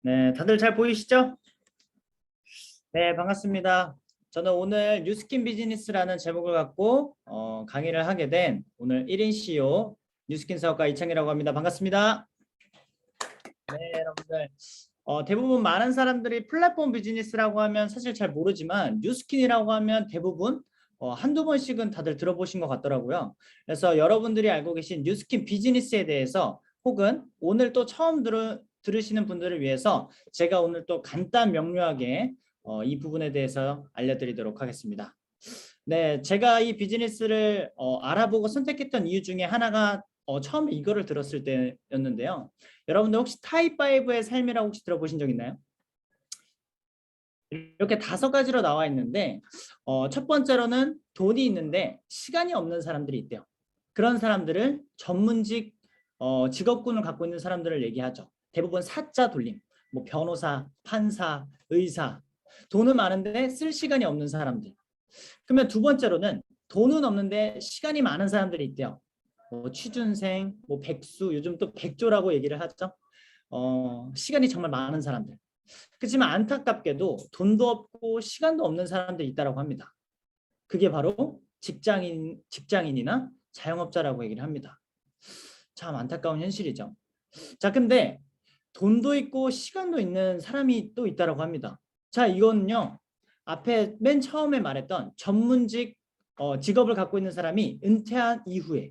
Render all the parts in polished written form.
네, 다들 잘 보이시죠? 네, 반갑습니다. 저는 오늘 뉴스킨 비즈니스라는 제목을 갖고 강의를 하게 된 오늘 1인 CEO 뉴스킨 사업가 이창이라고 합니다. 반갑습니다. 네, 여러분들. 대부분 많은 사람들이 플랫폼 비즈니스라고 하면 사실 잘 모르지만 뉴스킨이라고 하면 대부분 한두 번씩은 다들 들어보신 것 같더라고요. 그래서 여러분들이 알고 계신 뉴스킨 비즈니스에 대해서 혹은 오늘 또 처음 들으시는 분들을 위해서 제가 오늘 또 간단 명료하게 이 부분에 대해서 알려드리도록 하겠습니다. 네, 제가 이 비즈니스를 알아보고 선택했던 이유 중에 하나가 처음에 이거를 들었을 때였는데요. 여러분들 혹시 타입5의 삶이라고 혹시 들어보신 적 있나요? 이렇게 5가지로 나와 있는데 첫 번째로는 돈이 있는데 시간이 없는 사람들이 있대요. 그런 사람들을 전문직 직업군을 갖고 있는 사람들을 얘기하죠. 대부분 사자 돌림, 뭐 변호사, 판사, 의사, 돈은 많은데 쓸 시간이 없는 사람들. 그러면 두 번째로는 돈은 없는데 시간이 많은 사람들이 있대요. 뭐 취준생, 뭐 백수, 요즘 또 백조라고 얘기를 하죠. 시간이 정말 많은 사람들. 그렇지만 안타깝게도 돈도 없고 시간도 없는 사람들이 있다고 합니다. 그게 바로 직장인이나 자영업자라고 얘기를 합니다. 참 안타까운 현실이죠. 자, 근데 돈도 있고 시간도 있는 사람이 또 있다고 합니다. 자, 이거는요. 앞에 맨 처음에 말했던 전문직 직업을 갖고 있는 사람이 은퇴한 이후에.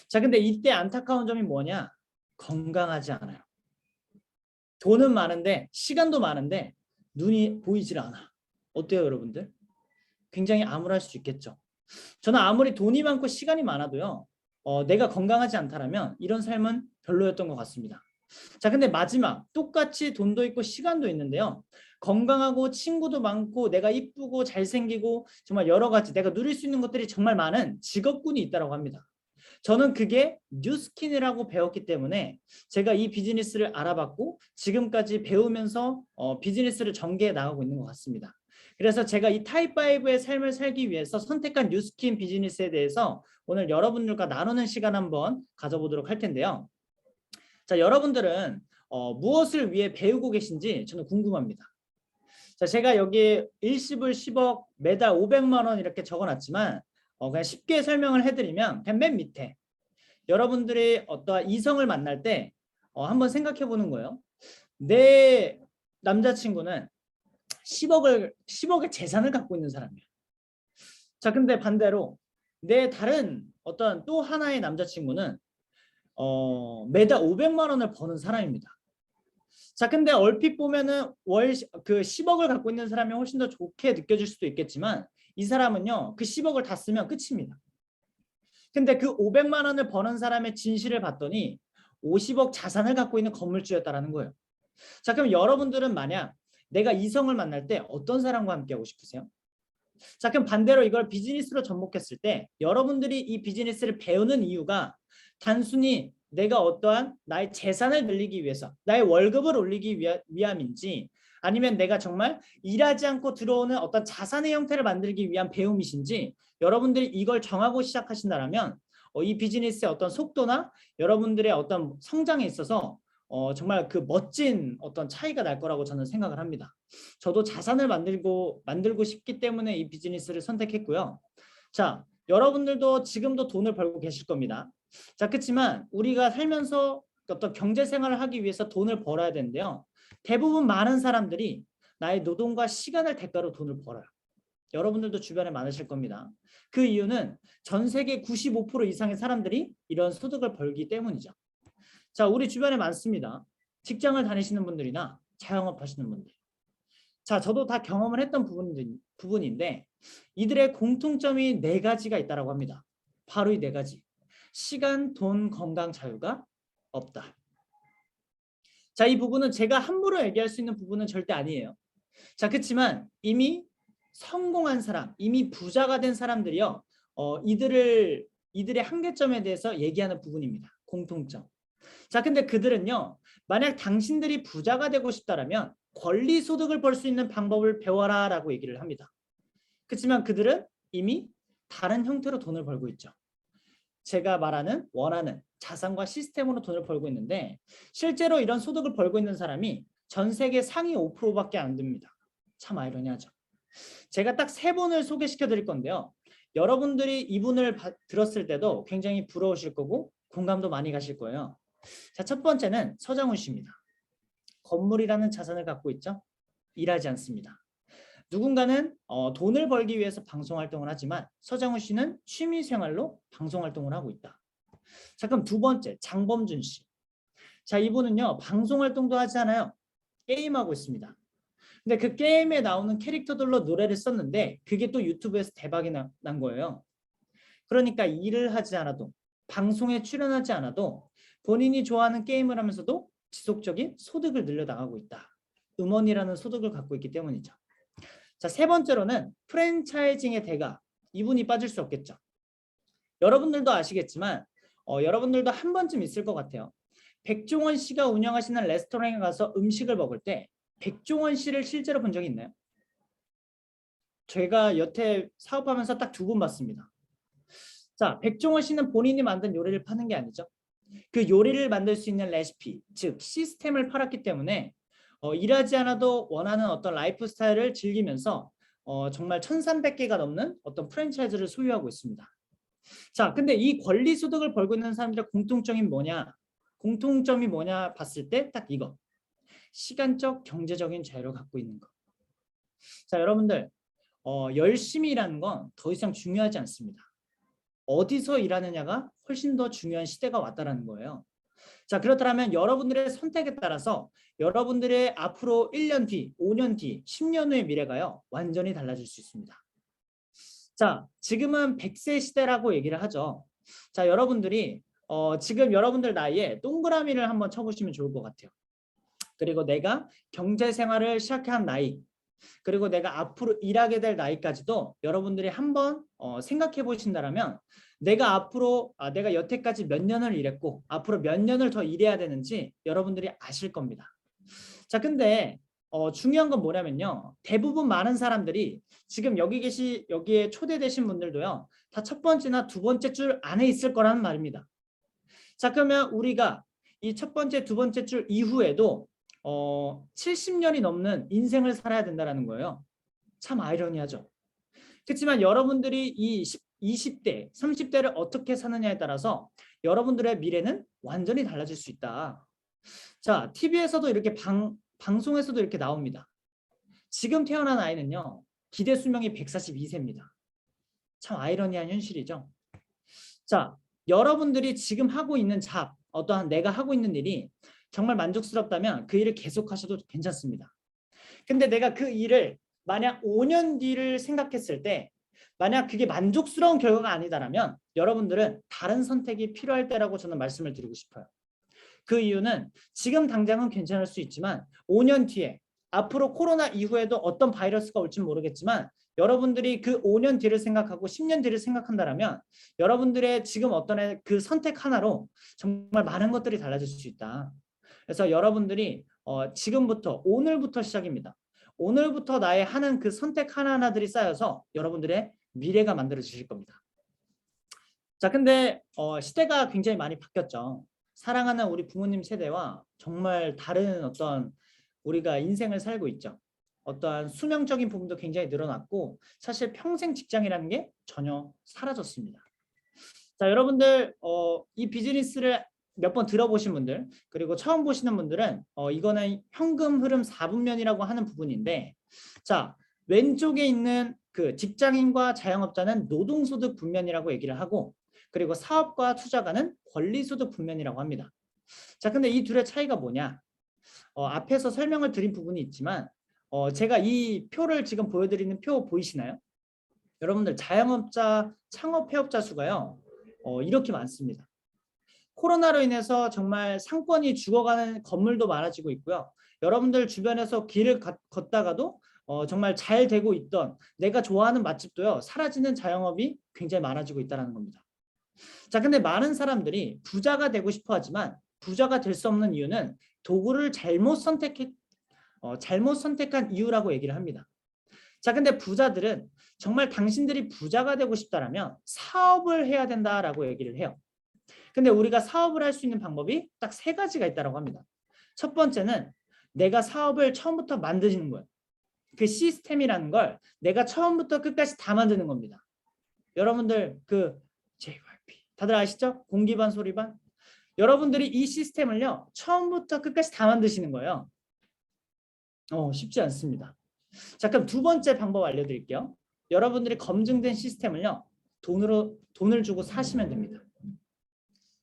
자, 근데 이때 안타까운 점이 뭐냐? 건강하지 않아요. 돈은 많은데 시간도 많은데 눈이 보이질 않아. 어때요, 여러분들? 굉장히 암울할 수 있겠죠. 저는 아무리 돈이 많고 시간이 많아도요. 내가 건강하지 않다라면 이런 삶은 별로였던 것 같습니다. 자, 근데 마지막 똑같이 돈도 있고 시간도 있는데요. 건강하고 친구도 많고 내가 이쁘고 잘생기고 정말 여러 가지 내가 누릴 수 있는 것들이 정말 많은 직업군이 있다고 합니다. 저는 그게 뉴스킨이라고 배웠기 때문에 제가 이 비즈니스를 알아봤고 지금까지 배우면서 비즈니스를 전개해 나가고 있는 것 같습니다. 그래서 제가 이 타입5의 삶을 살기 위해서 선택한 뉴스킨 비즈니스에 대해서 오늘 여러분들과 나누는 시간 한번 가져보도록 할 텐데요. 자, 여러분들은 무엇을 위해 배우고 계신지 저는 궁금합니다. 자, 제가 여기 일시불 10억, 매달 500만 원 이렇게 적어놨지만 그냥 쉽게 설명을 해드리면 그냥 맨 밑에 여러분들이 어떠한 이성을 만날 때 한번 생각해 보는 거예요. 내 남자친구는 10억의 재산을 갖고 있는 사람이에요. 자, 근데 반대로 내 다른 어떤 또 하나의 남자친구는 매달 500만 원을 버는 사람입니다. 자, 근데 얼핏 보면은 월 그 10억을 갖고 있는 사람이 훨씬 더 좋게 느껴질 수도 있겠지만 이 사람은요, 그 10억을 다 쓰면 끝입니다. 근데 그 500만 원을 버는 사람의 진실을 봤더니 50억 자산을 갖고 있는 건물주였다라는 거예요. 자, 그럼 여러분들은 만약 내가 이성을 만날 때 어떤 사람과 함께 하고 싶으세요? 자, 그럼 반대로 이걸 비즈니스로 접목했을 때 여러분들이 이 비즈니스를 배우는 이유가 단순히 내가 어떠한 나의 재산을 늘리기 위해서 나의 월급을 올리기 위함인지 아니면 내가 정말 일하지 않고 들어오는 어떤 자산의 형태를 만들기 위한 배움이신지 여러분들이 이걸 정하고 시작하신다면 이 비즈니스의 어떤 속도나 여러분들의 어떤 성장에 있어서 정말 그 멋진 어떤 차이가 날 거라고 저는 생각을 합니다. 저도 자산을 만들고 싶기 때문에 이 비즈니스를 선택했고요. 자, 여러분들도 지금도 돈을 벌고 계실 겁니다. 자, 그렇지만 우리가 살면서 어떤 경제 생활을 하기 위해서 돈을 벌어야 되는데요. 대부분 많은 사람들이 나의 노동과 시간을 대가로 돈을 벌어요. 여러분들도 주변에 많으실 겁니다. 그 이유는 전 세계 95% 이상의 사람들이 이런 소득을 벌기 때문이죠. 자, 우리 주변에 많습니다. 직장을 다니시는 분들이나 자영업 하시는 분들. 자, 저도 다 경험을 했던 부분인데 이들의 공통점이 4가지가 있다고 합니다. 바로 이 4가지. 시간, 돈, 건강, 자유가 없다. 자, 이 부분은 제가 함부로 얘기할 수 있는 부분은 절대 아니에요. 자, 그렇지만 이미 성공한 사람, 이미 부자가 된 사람들이요. 이들의 한계점에 대해서 얘기하는 부분입니다. 공통점. 자, 근데 그들은요. 만약 당신들이 부자가 되고 싶다라면 권리 소득을 벌 수 있는 방법을 배워라 라고 얘기를 합니다. 그렇지만 그들은 이미 다른 형태로 돈을 벌고 있죠. 제가 원하는 자산과 시스템으로 돈을 벌고 있는데 실제로 이런 소득을 벌고 있는 사람이 전 세계 상위 5%밖에 안 됩니다. 참 아이러니하죠. 제가 딱 세 분을 소개시켜 드릴 건데요. 여러분들이 이분을 들었을 때도 굉장히 부러우실 거고 공감도 많이 가실 거예요. 자, 첫 번째는 서장훈 씨입니다. 건물이라는 자산을 갖고 있죠. 일하지 않습니다. 누군가는 돈을 벌기 위해서 방송 활동을 하지만 서장훈 씨는 취미 생활로 방송 활동을 하고 있다. 자, 그럼 두 번째 장범준 씨. 자, 이분은요 방송 활동도 하지 않아요. 게임하고 있습니다. 근데 그 게임에 나오는 캐릭터들로 노래를 썼는데 그게 또 유튜브에서 대박이 난 거예요. 그러니까 일을 하지 않아도 방송에 출연하지 않아도 본인이 좋아하는 게임을 하면서도 지속적인 소득을 늘려나가고 있다. 음원이라는 소득을 갖고 있기 때문이죠. 자, 세 번째로는 프랜차이징의 대가. 이분이 빠질 수 없겠죠. 여러분들도 아시겠지만 여러분들도 한 번쯤 있을 것 같아요. 백종원 씨가 운영하시는 레스토랑에 가서 음식을 먹을 때 백종원 씨를 실제로 본 적이 있나요? 제가 여태 사업하면서 딱 두 분 봤습니다. 자, 백종원 씨는 본인이 만든 요리를 파는 게 아니죠. 그 요리를 만들 수 있는 레시피, 즉 시스템을 팔았기 때문에 일하지 않아도 원하는 어떤 라이프 스타일을 즐기면서 정말 1,300개가 넘는 어떤 프랜차이즈를 소유하고 있습니다. 자, 근데 이 권리 소득을 벌고 있는 사람들의 공통점이 뭐냐 봤을 때 딱 이거. 시간적 경제적인 자유를 갖고 있는 것. 자, 여러분들 열심히 일하는 건 더 이상 중요하지 않습니다. 어디서 일하느냐가 훨씬 더 중요한 시대가 왔다라는 거예요. 자, 그렇다면 여러분들의 선택에 따라서 여러분들의 앞으로 1년 뒤, 5년 뒤, 10년 후의 미래가요 완전히 달라질 수 있습니다. 자, 지금은 100세 시대라고 얘기를 하죠. 자, 여러분들이 지금 여러분들 나이에 동그라미를 한번 쳐보시면 좋을 것 같아요. 그리고 내가 경제 생활을 시작한 나이, 그리고 내가 앞으로 일하게 될 나이까지도 여러분들이 한번 생각해 보신다면 내가 앞으로 내가 여태까지 몇 년을 일했고 앞으로 몇 년을 더 일해야 되는지 여러분들이 아실 겁니다. 자, 근데 중요한 건 뭐냐면요. 대부분 많은 사람들이 지금 여기에 초대되신 분들도요. 다 첫 번째나 두 번째 줄 안에 있을 거라는 말입니다. 자, 그러면 우리가 이 첫 번째, 두 번째 줄 이후에도 70년이 넘는 인생을 살아야 된다는 거예요. 참 아이러니하죠. 그렇지만 여러분들이 이 20대, 30대를 어떻게 사느냐에 따라서 여러분들의 미래는 완전히 달라질 수 있다. 자, TV에서도 이렇게 방송에서도 이렇게 나옵니다. 지금 태어난 아이는요. 기대 수명이 142세입니다. 참 아이러니한 현실이죠. 자, 여러분들이 지금 하고 있는 어떠한 내가 하고 있는 일이 정말 만족스럽다면 그 일을 계속하셔도 괜찮습니다. 근데 내가 그 일을 만약 5년 뒤를 생각했을 때 만약 그게 만족스러운 결과가 아니다라면 여러분들은 다른 선택이 필요할 때라고 저는 말씀을 드리고 싶어요. 그 이유는 지금 당장은 괜찮을 수 있지만 5년 뒤에 앞으로 코로나 이후에도 어떤 바이러스가 올지는 모르겠지만 여러분들이 그 5년 뒤를 생각하고 10년 뒤를 생각한다면 여러분들의 지금 어떤 그 선택 하나로 정말 많은 것들이 달라질 수 있다. 그래서 여러분들이 지금부터 오늘부터 시작입니다. 오늘부터 나의 하는 그 선택 하나하나들이 쌓여서 여러분들의 미래가 만들어지실 겁니다. 자, 근데 시대가 굉장히 많이 바뀌었죠. 사랑하는 우리 부모님 세대와 정말 다른 어떤 우리가 인생을 살고 있죠. 어떠한 수명적인 부분도 굉장히 늘어났고 사실 평생 직장이라는 게 전혀 사라졌습니다. 자, 여러분들 이 비즈니스를 몇 번 들어보신 분들 그리고 처음 보시는 분들은 이거는 현금 흐름 4분면이라고 하는 부분인데 자, 왼쪽에 있는 그 직장인과 자영업자는 노동소득 분면이라고 얘기를 하고 그리고 사업과 투자가는 권리소득 분면이라고 합니다. 자, 근데 이 둘의 차이가 뭐냐? 앞에서 설명을 드린 부분이 있지만 제가 이 표를 지금 보여드리는 표 보이시나요? 여러분들 자영업자 창업 폐업자 수가요 이렇게 많습니다. 코로나로 인해서 정말 상권이 죽어가는 건물도 많아지고 있고요. 여러분들 주변에서 길을 걷다가도 정말 잘 되고 있던 내가 좋아하는 맛집도요 사라지는 자영업이 굉장히 많아지고 있다는 겁니다. 자, 근데 많은 사람들이 부자가 되고 싶어 하지만 부자가 될 수 없는 이유는 도구를 잘못 선택한 이유라고 얘기를 합니다. 자, 근데 부자들은 정말 당신들이 부자가 되고 싶다라면 사업을 해야 된다라고 얘기를 해요. 근데 우리가 사업을 할 수 있는 방법이 딱 3가지가 있다고 합니다. 첫 번째는 내가 사업을 처음부터 만드는 거예요. 그 시스템이라는 걸 내가 처음부터 끝까지 다 만드는 겁니다. 여러분들 그 JYP 다들 아시죠? 공기반 소리반. 여러분들이 이 시스템을요 처음부터 끝까지 다 만드시는 거예요. 쉽지 않습니다. 자, 그럼 두 번째 방법 알려드릴게요. 여러분들이 검증된 시스템을요 돈을 주고 사시면 됩니다.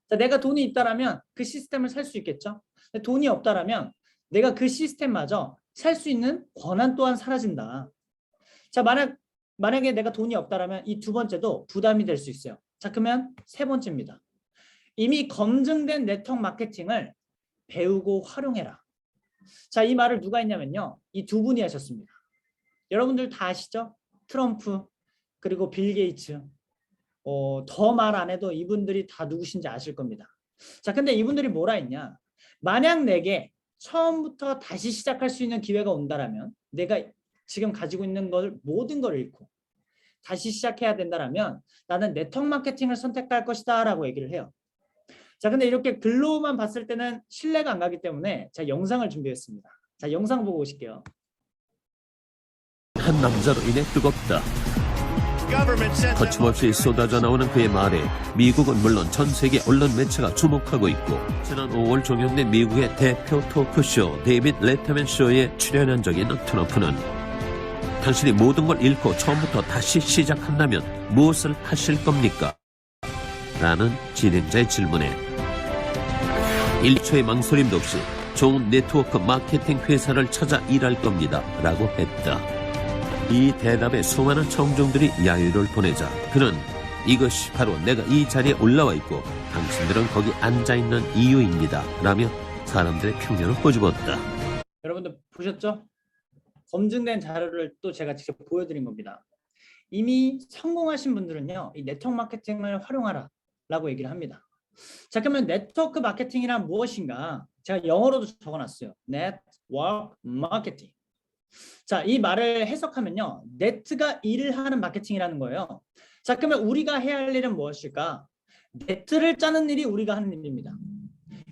자, 내가 돈이 있다라면 그 시스템을 살 수 있겠죠. 근데 돈이 없다라면 내가 그 시스템마저 살 수 있는 권한 또한 사라진다. 자, 만약에 내가 돈이 없다라면 이 두 번째도 부담이 될 수 있어요. 자, 그러면 세 번째입니다. 이미 검증된 네트워크 마케팅을 배우고 활용해라. 자, 이 말을 누가 했냐면요. 이 두 분이 하셨습니다. 여러분들 다 아시죠? 트럼프 그리고 빌 게이츠. 더 말 안 해도 이분들이 다 누구신지 아실 겁니다. 자, 근데 이분들이 뭐라 했냐? 만약 내게 처음부터 다시 시작할 수 있는 기회가 온다라면 내가 지금 가지고 있는 모든 걸 잃고 다시 시작해야 된다라면 나는 네트워크 마케팅을 선택할 것이다 라고 얘기를 해요. 자, 근데 이렇게 글로만 봤을 때는 신뢰가 안 가기 때문에 제가 영상을 준비했습니다. 자, 영상 보고 오실게요. 한 남자로 인해 뜨겁다. 거침없이 쏟아져 나오는 그의 말에 미국은 물론 전 세계 언론 매체가 주목하고 있고, 지난 5월 종영된 미국의 대표 토크쇼 데이빗 레터맨 쇼에 출연한 적이 있는 트럼프는 당신이 모든 걸 잃고 처음부터 다시 시작한다면 무엇을 하실 겁니까? 라는 진행자의 질문에 1초의 망설임도 없이 좋은 네트워크 마케팅 회사를 찾아 일할 겁니다 라고 했다. 이 대답에 수많은 청중들이 야유를 보내자 그는 이것이 바로 내가 이 자리에 올라와 있고 당신들은 거기 앉아있는 이유입니다 라며 사람들의 편견을 꼬집었다. 여러분들 보셨죠? 검증된 자료를 또 제가 직접 보여드린 겁니다. 이미 성공하신 분들은요 이 네트워크 마케팅을 활용하라 라고 얘기를 합니다. 자, 그러면 네트워크 마케팅이란 무엇인가? 제가 영어로도 적어놨어요. 네트워크 마케팅. 자, 이 말을 해석하면요 네트가 일을 하는 마케팅이라는 거예요. 자, 그러면 우리가 해야 할 일은 무엇일까? 네트를 짜는 일이 우리가 하는 일입니다.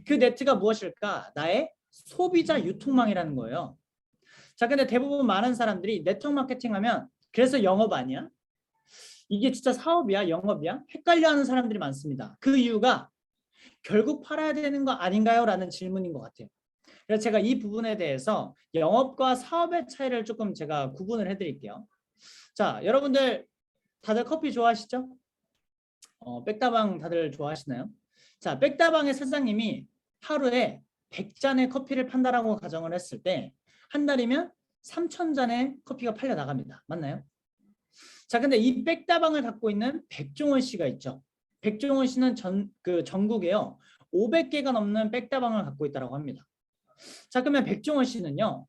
그 네트가 무엇일까? 나의 소비자 유통망이라는 거예요. 자, 근데 대부분 많은 사람들이 네트워크 마케팅 하면 그래서 영업 아니야? 이게 진짜 사업이야? 영업이야? 헷갈려하는 사람들이 많습니다. 그 이유가 결국 팔아야 되는 거 아닌가요? 라는 질문인 것 같아요. 그래서 제가 이 부분에 대해서 영업과 사업의 차이를 조금 제가 구분을 해드릴게요. 자, 여러분들 다들 커피 좋아하시죠? 백다방 다들 좋아하시나요? 자, 백다방의 사장님이 하루에 100잔의 커피를 판다라고 가정을 했을 때 한 달이면 3,000잔의 커피가 팔려 나갑니다. 맞나요? 자, 근데 이 백다방을 갖고 있는 백종원 씨가 있죠. 백종원 씨는 전국에요 500개가 넘는 백다방을 갖고 있다고 합니다. 자, 그러면 백종원 씨는요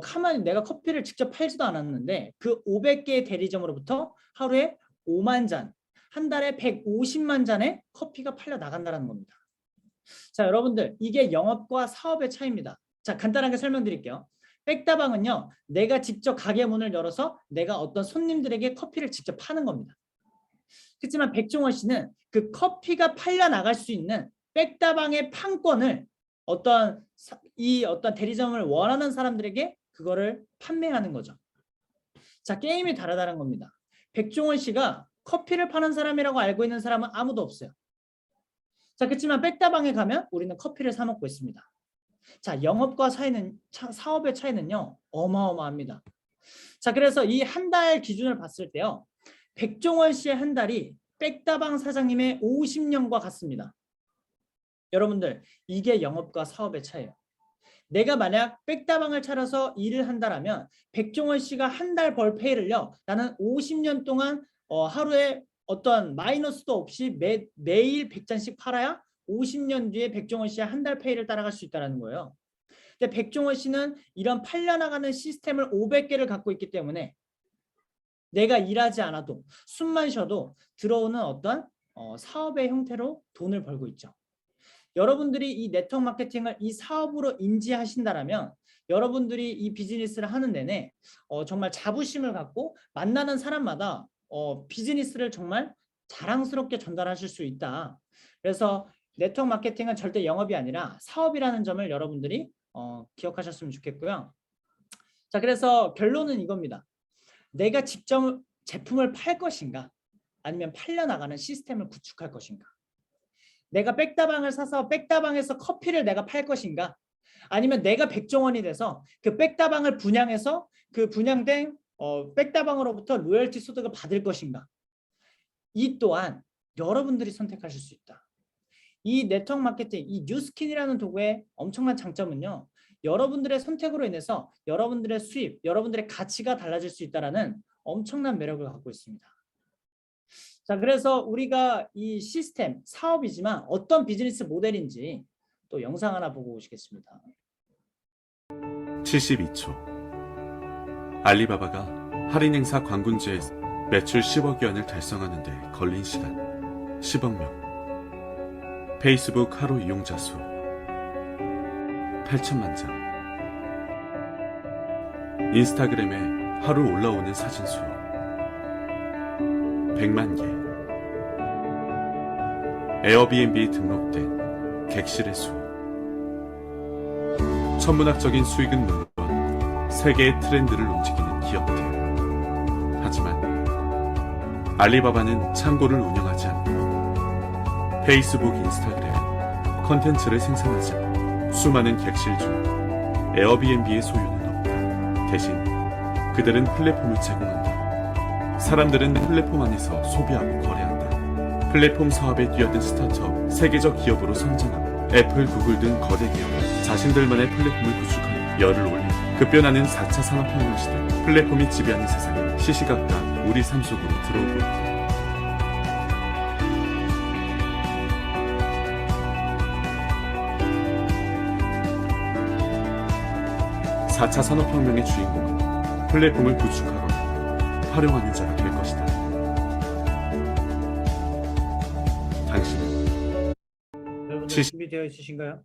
가만히 내가 커피를 직접 팔지도 않았는데 그 500개의 대리점으로부터 하루에 5만 잔, 한 달에 150만 잔의 커피가 팔려 나간다는 겁니다. 자, 여러분들 이게 영업과 사업의 차이입니다. 자, 간단하게 설명드릴게요. 백다방은요 내가 직접 가게 문을 열어서 내가 어떤 손님들에게 커피를 직접 파는 겁니다. 그렇지만 백종원 씨는 그 커피가 팔려 나갈 수 있는 백다방의 판권을 어떤 대리점을 원하는 사람들에게 그거를 판매하는 거죠. 자, 게임이 다르다는 겁니다. 백종원 씨가 커피를 파는 사람이라고 알고 있는 사람은 아무도 없어요. 자, 그렇지만 백다방에 가면 우리는 커피를 사 먹고 있습니다. 자, 영업과 사업의 차이는요 어마어마합니다. 자, 그래서 이 한 달 기준을 봤을 때요 백종원 씨의 한 달이 백다방 사장님의 50년과 같습니다. 여러분들 이게 영업과 사업의 차이예요. 내가 만약 백다방을 차려서 일을 한다라면 백종원 씨가 한 달 벌 페이를요 나는 50년 동안 하루에 어떤 마이너스도 없이 매일 100잔씩 팔아야 50년 뒤에 백종원 씨의 한 달 페이를 따라갈 수 있다는 거예요. 근데 백종원 씨는 이런 팔려나가는 시스템을 500개를 갖고 있기 때문에 내가 일하지 않아도 숨만 쉬어도 들어오는 어떤 사업의 형태로 돈을 벌고 있죠. 여러분들이 이 네트워크 마케팅을 이 사업으로 인지하신다라면 여러분들이 이 비즈니스를 하는 내내 정말 자부심을 갖고 만나는 사람마다 비즈니스를 정말 자랑스럽게 전달하실 수 있다. 그래서 네트워크 마케팅은 절대 영업이 아니라 사업이라는 점을 여러분들이 기억하셨으면 좋겠고요. 자, 그래서 결론은 이겁니다. 내가 직접 제품을 팔 것인가 아니면 팔려나가는 시스템을 구축할 것인가. 내가 백다방을 사서 백다방에서 커피를 내가 팔 것인가 아니면 내가 백종원이 돼서 그 백다방을 분양해서 그 분양된 백다방으로부터 로열티 소득을 받을 것인가. 이 또한 여러분들이 선택하실 수 있다. 이 네트워크 마케팅, 이 뉴스킨이라는 도구의 엄청난 장점은요. 여러분들의 선택으로 인해서 여러분들의 수입, 여러분들의 가치가 달라질 수 있다는 엄청난 매력을 갖고 있습니다. 자, 그래서 우리가 이 시스템, 사업이지만 어떤 비즈니스 모델인지 또 영상 하나 보고 오시겠습니다. 72초. 알리바바가 할인 행사 광군주에서 매출 10억 위안을 달성하는 데 걸린 시간 10억 명. 페이스북 하루 이용자 수 8천만 장. 인스타그램에 하루 올라오는 사진 수 100만 개. 에어비앤비 등록된 객실의 수. 천문학적인 수익은 물론 세계의 트렌드를 움직이는 기업들. 하지만 알리바바는 창고를 운영하지 않고 페이스북, 인스타그램 컨텐츠를 생산하지 않고 수많은 객실 중 에어비앤비의 소유는 없다. 대신 그들은 플랫폼을 제공한다. 사람들은 플랫폼 안에서 소비하고 거래한다. 플랫폼 사업에 뛰어든 스타트업, 세계적 기업으로 성장하고 애플, 구글 등 거대 기업은 자신들만의 플랫폼을 구축하며 열을 올리고 급변하는 4차 산업혁명 시대, 플랫폼이 지배하는 세상에 시시각각 우리 삶 속으로 들어오고 있다. (4차) 산업혁명의 주인공은 플랫폼을 구축하거나 활용하는 자가 될 것이다. 당신은 여러분들 준비되어 있으신가요?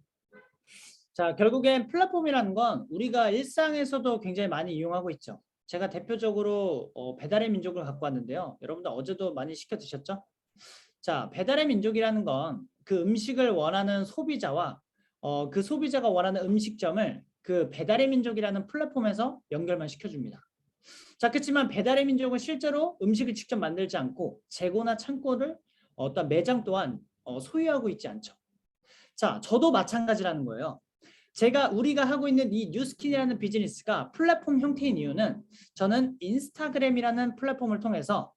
자, 결국엔 플랫폼이라는 건 우리가 일상에서도 굉장히 많이 이용하고 있죠. 제가 대표적으로 배달의 민족을 갖고 왔는데요. 여러분들 어제도 많이 시켜 드셨죠? 자, 배달의 민족이라는 건 그 음식을 원하는 소비자와 그 소비자가 원하는 음식점을 그 배달의 민족이라는 플랫폼에서 연결만 시켜줍니다. 자, 그렇지만 배달의 민족은 실제로 음식을 직접 만들지 않고 재고나 창고를 어떤 매장 또한 소유하고 있지 않죠. 자, 저도 마찬가지라는 거예요. 우리가 하고 있는 이 뉴스킨이라는 비즈니스가 플랫폼 형태인 이유는 저는 인스타그램이라는 플랫폼을 통해서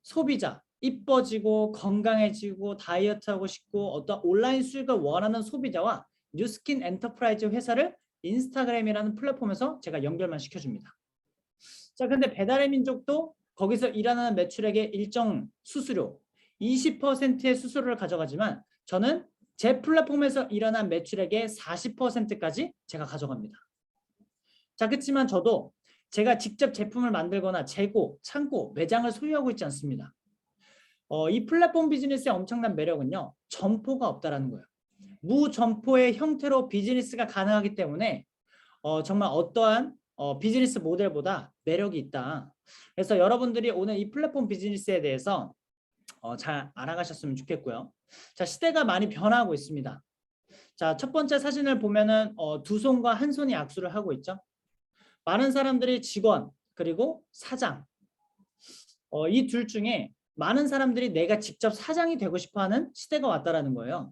소비자, 이뻐지고 건강해지고 다이어트하고 싶고 어떤 온라인 수익을 원하는 소비자와 뉴스킨 엔터프라이즈 회사를 인스타그램이라는 플랫폼에서 제가 연결만 시켜줍니다. 자, 근데 배달의 민족도 거기서 일하는 매출액의 일정 수수료, 20%의 수수료를 가져가지만 저는 제 플랫폼에서 일어난 매출액의 40%까지 제가 가져갑니다. 자, 그렇지만 저도 제가 직접 제품을 만들거나 재고, 창고, 매장을 소유하고 있지 않습니다. 이 플랫폼 비즈니스의 엄청난 매력은요, 점포가 없다라는 거예요. 무점포의 형태로 비즈니스가 가능하기 때문에 정말 어떠한 비즈니스 모델보다 매력이 있다. 그래서 여러분들이 오늘 이 플랫폼 비즈니스에 대해서 잘 알아가셨으면 좋겠고요. 자, 시대가 많이 변화하고 있습니다. 자, 첫 번째 사진을 보면은 두 손과 한 손이 악수를 하고 있죠. 많은 사람들이 직원 그리고 사장 이 둘 중에 많은 사람들이 내가 직접 사장이 되고 싶어하는 시대가 왔다라는 거예요.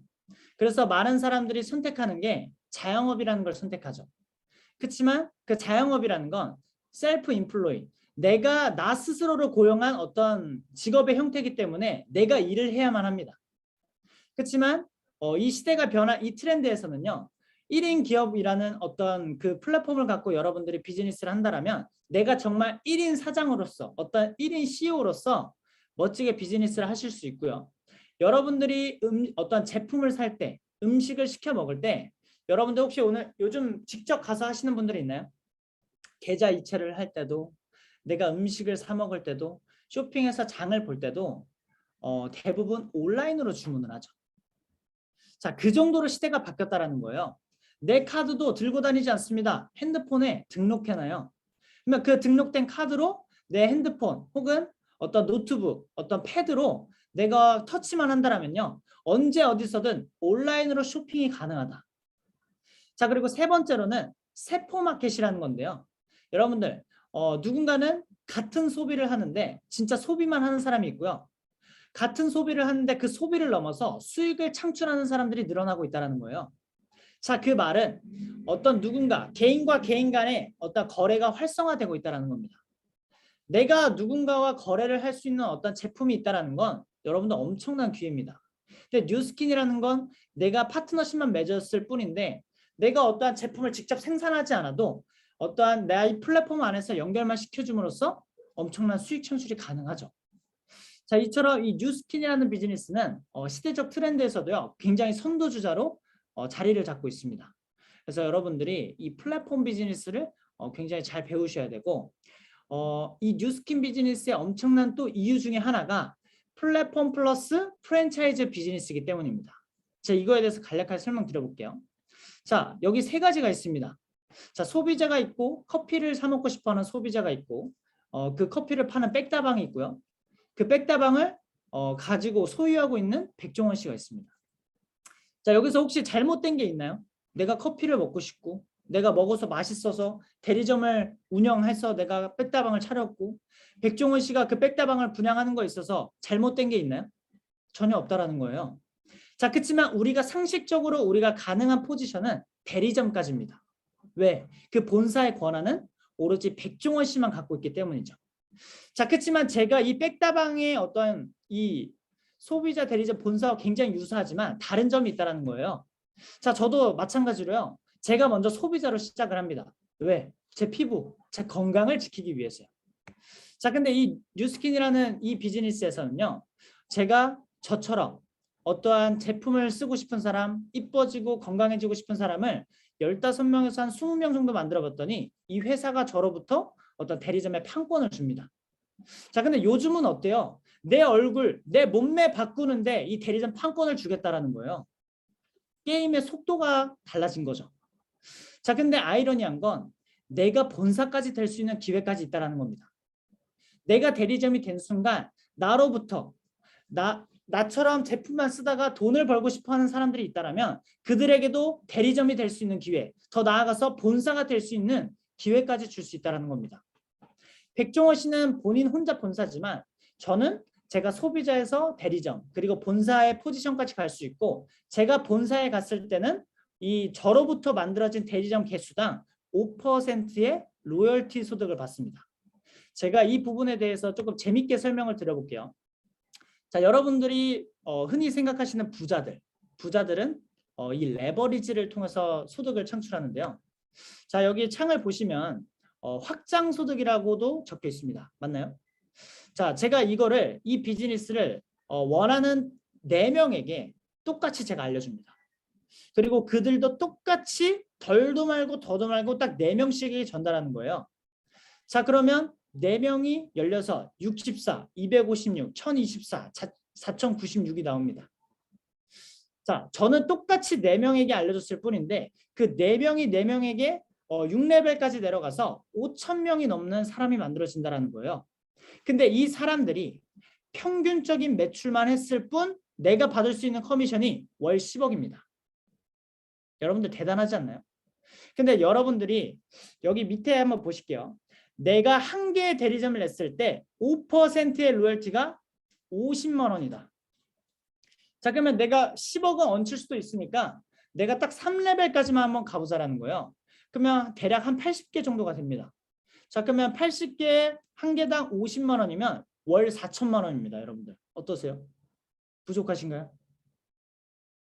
그래서 많은 사람들이 선택하는 게 자영업이라는 걸 선택하죠. 그렇지만 그 자영업이라는 건 셀프 인플로이, 내가 나 스스로를 고용한 어떤 직업의 형태이기 때문에 내가 일을 해야만 합니다. 그렇지만 이 시대가 이 트렌드에서는요, 1인 기업이라는 어떤 그 플랫폼을 갖고 여러분들이 비즈니스를 한다면 내가 정말 1인 사장으로서 어떤 1인 CEO로서 멋지게 비즈니스를 하실 수 있고요. 여러분들이 어떤 제품을 살 때, 음식을 시켜 먹을 때 여러분들 혹시 오늘 요즘 직접 가서 하시는 분들이 있나요? 계좌 이체를 할 때도, 내가 음식을 사 먹을 때도, 쇼핑에서 장을 볼 때도 대부분 온라인으로 주문을 하죠. 자, 그 정도로 시대가 바뀌었다라는 거예요. 내 카드도 들고 다니지 않습니다. 핸드폰에 등록해놔요. 그러면 그 등록된 카드로 내 핸드폰 혹은 어떤 노트북, 어떤 패드로 내가 터치만 한다면요, 언제 어디서든 온라인으로 쇼핑이 가능하다. 자, 그리고 세 번째로는 세포 마켓이라는 건데요. 여러분들 누군가는 같은 소비를 하는데 진짜 소비만 하는 사람이 있고요. 같은 소비를 하는데 그 소비를 넘어서 수익을 창출하는 사람들이 늘어나고 있다는 거예요. 자, 그 말은 어떤 누군가 개인과 개인 간의 어떤 거래가 활성화되고 있다는 겁니다. 내가 누군가와 거래를 할 수 있는 어떤 제품이 있다는 건 여러분들 엄청난 기회입니다. 근데 뉴스킨이라는 건 내가 파트너십만 맺었을 뿐인데 내가 어떠한 제품을 직접 생산하지 않아도 어떠한 내 플랫폼 안에서 연결만 시켜줌으로써 엄청난 수익 창출이 가능하죠. 자, 이처럼 이 뉴스킨이라는 비즈니스는 시대적 트렌드에서도요 굉장히 선도주자로 자리를 잡고 있습니다. 그래서 여러분들이 이 플랫폼 비즈니스를 굉장히 잘 배우셔야 되고 이 뉴스킨 비즈니스의 엄청난 또 이유 중에 하나가 플랫폼 플러스 프랜차이즈 비즈니스이기 때문입니다. 자, 이거에 대해서 간략하게 설명드려볼게요. 자, 여기 세 가지가 있습니다. 자, 소비자가 있고 커피를 사 먹고 싶어하는 소비자가 있고 그 커피를 파는 백다방이 있고요. 그 백다방을 가지고 소유하고 있는 백종원 씨가 있습니다. 자, 여기서 혹시 잘못된 게 있나요? 내가 커피를 먹고 싶고 내가 먹어서 맛있어서 대리점을 운영해서 내가 백다방을 차렸고 백종원 씨가 그 백다방을 분양하는 거에 있어서 잘못된 게 있나요? 전혀 없다라는 거예요. 자, 그렇지만 우리가 상식적으로 우리가 가능한 포지션은 대리점까지입니다. 왜? 그 본사의 권한은 오로지 백종원 씨만 갖고 있기 때문이죠. 자, 그렇지만 제가 이 백다방의 어떤 이 소비자 대리점 본사와 굉장히 유사하지만 다른 점이 있다는 거예요. 자, 저도 마찬가지로요. 제가 먼저 소비자로 시작을 합니다. 왜? 제 피부, 제 건강을 지키기 위해서요. 자, 근데 이 뉴스킨이라는 이 비즈니스에서는요. 제가 저처럼 어떠한 제품을 쓰고 싶은 사람, 이뻐지고 건강해지고 싶은 사람을 15명에서 한 20명 정도 만들어 봤더니 이 회사가 저로부터 어떤 대리점의 판권을 줍니다. 자, 근데 요즘은 어때요? 내 얼굴, 내 몸매 바꾸는데 이 대리점 판권을 주겠다라는 거예요. 게임의 속도가 달라진 거죠. 자, 근데 아이러니한 건 내가 본사까지 될 수 있는 기회까지 있다는 겁니다. 내가 대리점이 된 순간 나로부터 나처럼 제품만 쓰다가 돈을 벌고 싶어하는 사람들이 있다면 그들에게도 대리점이 될 수 있는 기회, 더 나아가서 본사가 될 수 있는 기회까지 줄 수 있다는 겁니다. 백종원 씨는 본인 혼자 본사지만 저는 제가 소비자에서 대리점 그리고 본사의 포지션까지 갈 수 있고 제가 본사에 갔을 때는 이 저로부터 만들어진 대리점 개수당 5%의 로열티 소득을 받습니다. 제가 이 부분에 대해서 조금 재밌게 설명을 드려볼게요. 자, 여러분들이 흔히 생각하시는 부자들은 이 레버리지를 통해서 소득을 창출하는데요. 자, 여기 창을 보시면 확장 소득이라고도 적혀 있습니다. 맞나요? 자, 제가 이 비즈니스를 원하는 4명에게 똑같이 제가 알려줍니다. 그리고 그들도 똑같이 덜도 말고 더도 말고 딱 4명씩이 전달하는 거예요. 자, 그러면 4명이 열려서 64, 256, 1024, 4096이 나옵니다. 자, 저는 똑같이 4명에게 알려줬을 뿐인데 그 4명이 4명에게 6레벨까지 내려가서 5,000명이 넘는 사람이 만들어진다는 거예요. 근데 이 사람들이 평균적인 매출만 했을 뿐 내가 받을 수 있는 커미션이 월 10억입니다. 여러분들 대단하지 않나요? 근데 여러분들이 여기 밑에 한번 보실게요. 내가 한 개의 대리점을 냈을 때 5%의 로열티가 50만 원이다. 자, 그러면 내가 10억은 얹힐 수도 있으니까 내가 딱 3레벨까지만 한번 가보자라는 거예요. 그러면 대략 한 80개 정도가 됩니다. 자, 그러면 80개 한 개당 50만 원이면 월 4천만 원입니다. 여러분들 어떠세요? 부족하신가요?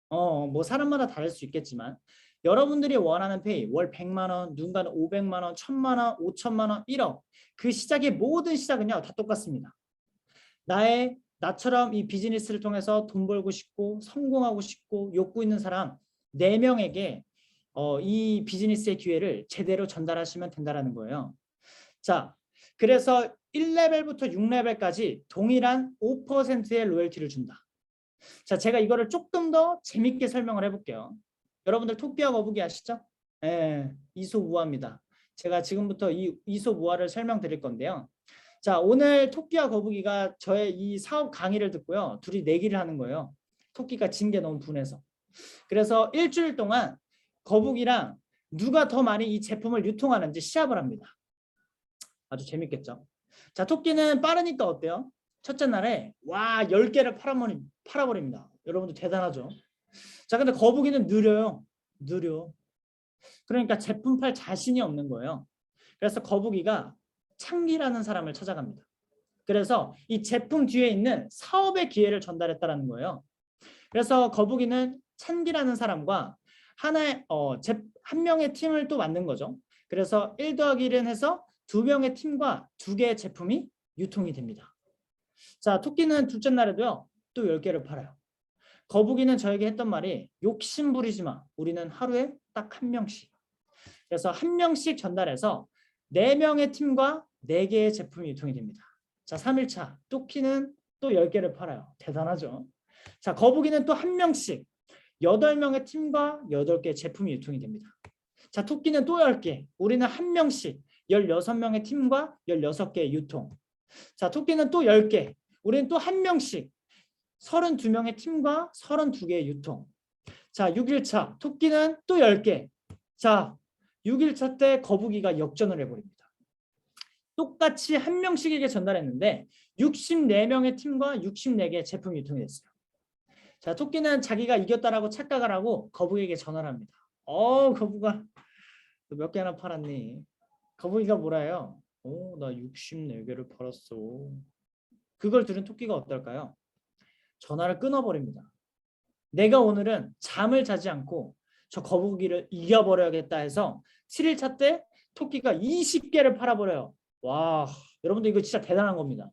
뭐 사람마다 다를 수 있겠지만 여러분들이 원하는 페이 월 100만 원, 누군가는 500만 원, 1000만 원, 5천만 원, 1억 그 시작의 모든 시작은요 다 똑같습니다. 나처럼 이 비즈니스를 통해서 돈 벌고 싶고 성공하고 싶고 욕구 있는 사람 4명에게 이 비즈니스의 기회를 제대로 전달하시면 된다는 거예요. 자, 그래서 1레벨부터 6레벨까지 동일한 5%의 로열티를 준다. 자, 제가 이거를 조금 더 재밌게 설명을 해볼게요. 여러분들 토끼와 거북이 아시죠? 네, 이소우화입니다. 제가 지금부터 이 이소우화를 설명드릴 건데요. 자, 오늘 토끼와 거북이가 저의 이 사업 강의를 듣고요. 둘이 내기를 하는 거예요. 토끼가 진 게 너무 분해서. 그래서 일주일 동안 거북이랑 누가 더 많이 이 제품을 유통하는지 시합을 합니다. 아주 재밌겠죠. 자, 토끼는 빠르니까 어때요? 첫째 날에 와 10개를 팔아버립니다. 여러분들 대단하죠. 자, 근데 거북이는 느려요. 느려. 그러니까 제품 팔 자신이 없는 거예요. 그래서 거북이가 창기라는 사람을 찾아갑니다. 그래서 이 제품 뒤에 있는 사업의 기회를 전달했다는 거예요. 그래서 거북이는 창기라는 사람과 한 명의 팀을 또 만든 거죠. 그래서 1 더하기 1은 해서 2명의 팀과 2개의 제품이 유통이 됩니다. 자, 토끼는 둘째 날에도요. 또 10개를 팔아요. 거북이는 저에게 했던 말이 욕심 부리지 마. 우리는 하루에 딱 1명씩. 그래서 1명씩 전달해서 4명의 팀과 4개의 제품이 유통이 됩니다. 자, 3일차 토끼는 또 10개를 팔아요. 대단하죠. 자, 거북이는 또 1명씩 8명의 팀과 8개의 제품이 유통이 됩니다. 자, 토끼는 또 10개. 우리는 1명씩 16명의 팀과 16개의 유통. 자, 토끼는 또 10개. 우리는 또 1명씩 32명의 팀과 32개의 유통. 자, 6일차 토끼는 또 10개. 자, 6일차 때 거북이가 역전을 해버립니다. 똑같이 1명씩에게 전달했는데 64명의 팀과 64개의 제품이 유통이 됐어요. 자, 토끼는 자기가 이겼다라고 착각을 하고 거북이에게 전화를 합니다. 거북아, 너 몇 개나 팔았니? 거북이가 뭐라 해요? 나 64개를 팔았어. 그걸 들은 토끼가 어떨까요? 전화를 끊어버립니다. 내가 오늘은 잠을 자지 않고 저 거북이를 이겨버려야겠다 해서 7일차 때 토끼가 20개를 팔아버려요. 와, 여러분들 이거 진짜 대단한 겁니다.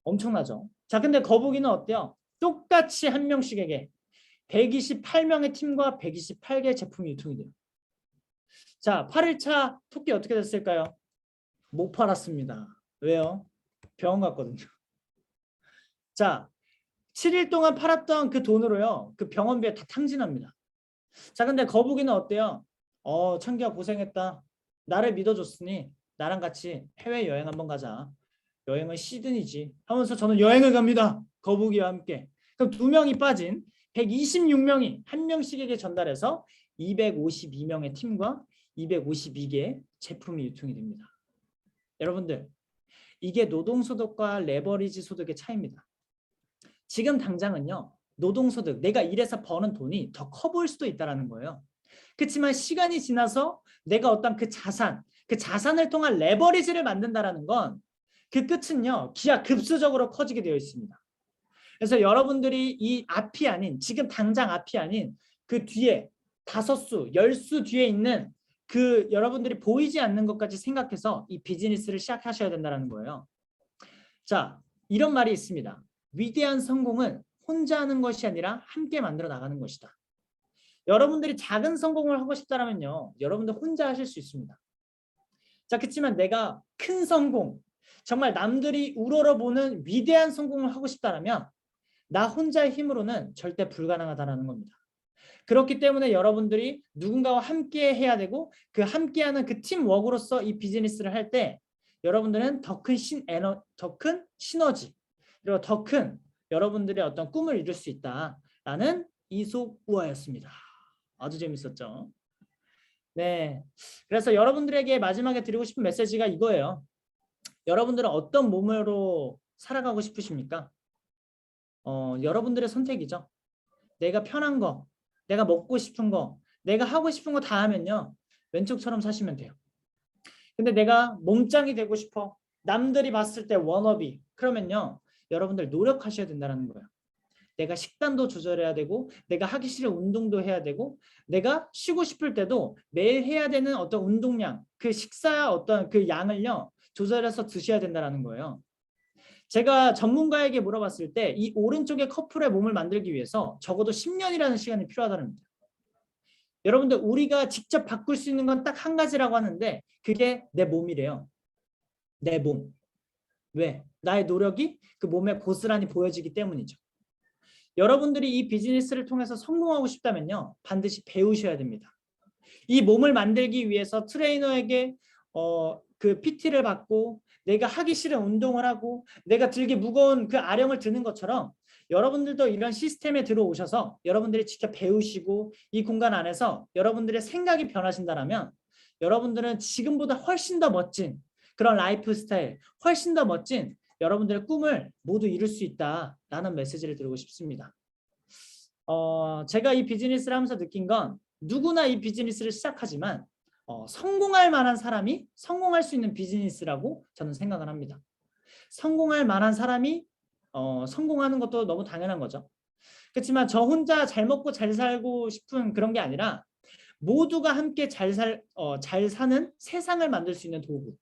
엄청나죠? 자, 근데 거북이는 어때요? 똑같이 1명씩에게 128명의 팀과 128개의 제품이 유통이 돼요. 자, 8일차 토끼 어떻게 됐을까요? 못 팔았습니다. 왜요? 병원 갔거든요. 자, 7일 동안 팔았던 그 돈으로요. 그 병원비에 다 탕진합니다. 자, 근데 거북이는 어때요? 창기야 고생했다. 나를 믿어줬으니 나랑 같이 해외여행 한번 가자. 여행은 시드니지 하면서 저는 여행을 갑니다. 거북이와 함께. 그럼 2명이 빠진 126명이 1명씩에게 전달해서 252명의 팀과 252개의 제품이 유통이 됩니다. 여러분들, 이게 노동소득과 레버리지 소득의 차이입니다. 지금 당장은요. 노동소득, 내가 일해서 버는 돈이 더 커 보일 수도 있다는 거예요. 그렇지만 시간이 지나서 내가 어떤 그 자산을 통한 레버리지를 만든다는 건 그 끝은요. 기하급수적으로 커지게 되어 있습니다. 그래서 여러분들이 이 앞이 아닌 지금 당장 앞이 아닌 그 뒤에 5수, 10수 뒤에 있는 그 여러분들이 보이지 않는 것까지 생각해서 이 비즈니스를 시작하셔야 된다는 거예요. 자, 이런 말이 있습니다. 위대한 성공은 혼자 하는 것이 아니라 함께 만들어 나가는 것이다. 여러분들이 작은 성공을 하고 싶다면요. 여러분들 혼자 하실 수 있습니다. 자, 그렇지만 내가 큰 성공, 정말 남들이 우러러보는 위대한 성공을 하고 싶다면 나 혼자의 힘으로는 절대 불가능하다는 겁니다. 그렇기 때문에 여러분들이 누군가와 함께 해야 되고 그 함께하는 그 팀워크로서 이 비즈니스를 할 때 여러분들은 더 큰 시너지 그리고 더 큰 여러분들의 어떤 꿈을 이룰 수 있다라는 이솝우화였습니다. 아주 재밌었죠? 네, 그래서 여러분들에게 마지막에 드리고 싶은 메시지가 이거예요. 여러분들은 어떤 몸으로 살아가고 싶으십니까? 여러분들의 선택이죠. 내가 편한 거, 내가 먹고 싶은 거, 내가 하고 싶은 거 다 하면요. 왼쪽처럼 사시면 돼요. 근데 내가 몸짱이 되고 싶어. 남들이 봤을 때 워너비. 그러면요. 여러분들 노력하셔야 된다는 거예요. 내가 식단도 조절해야 되고 내가 하기 싫은 운동도 해야 되고 내가 쉬고 싶을 때도 매일 해야 되는 어떤 운동량, 그 식사 어떤 그 양을요. 조절해서 드셔야 된다는 거예요. 제가 전문가에게 물어봤을 때 이 오른쪽의 커플의 몸을 만들기 위해서 적어도 10년이라는 시간이 필요하다는 겁니다. 여러분들 우리가 직접 바꿀 수 있는 건 딱 한 가지라고 하는데 그게 내 몸이래요. 내 몸. 왜? 나의 노력이 그 몸에 고스란히 보여지기 때문이죠. 여러분들이 이 비즈니스를 통해서 성공하고 싶다면요. 반드시 배우셔야 됩니다. 이 몸을 만들기 위해서 트레이너에게 그 PT를 받고 내가 하기 싫은 운동을 하고 내가 들기 무거운 그 아령을 드는 것처럼 여러분들도 이런 시스템에 들어오셔서 여러분들이 직접 배우시고 이 공간 안에서 여러분들의 생각이 변하신다면 여러분들은 지금보다 훨씬 더 멋진 그런 라이프 스타일, 훨씬 더 멋진 여러분들의 꿈을 모두 이룰 수 있다라는 메시지를 드리고 싶습니다. 제가 이 비즈니스를 하면서 느낀 건 누구나 이 비즈니스를 시작하지만 성공할 만한 사람이 성공할 수 있는 비즈니스라고 저는 생각을 합니다. 성공할 만한 사람이 성공하는 것도 너무 당연한 거죠. 그렇지만 저 혼자 잘 먹고 잘 살고 싶은 그런 게 아니라 모두가 함께 잘 사는 세상을 만들 수 있는 도구,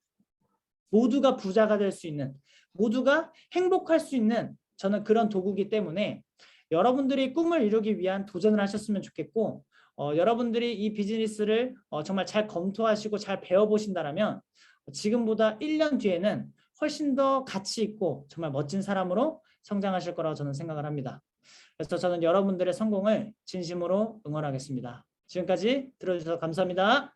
모두가 부자가 될 수 있는, 모두가 행복할 수 있는 저는 그런 도구이기 때문에 여러분들이 꿈을 이루기 위한 도전을 하셨으면 좋겠고 여러분들이 이 비즈니스를 정말 잘 검토하시고 잘 배워보신다면 지금보다 1년 뒤에는 훨씬 더 가치 있고 정말 멋진 사람으로 성장하실 거라고 저는 생각을 합니다. 그래서 저는 여러분들의 성공을 진심으로 응원하겠습니다. 지금까지 들어주셔서 감사합니다.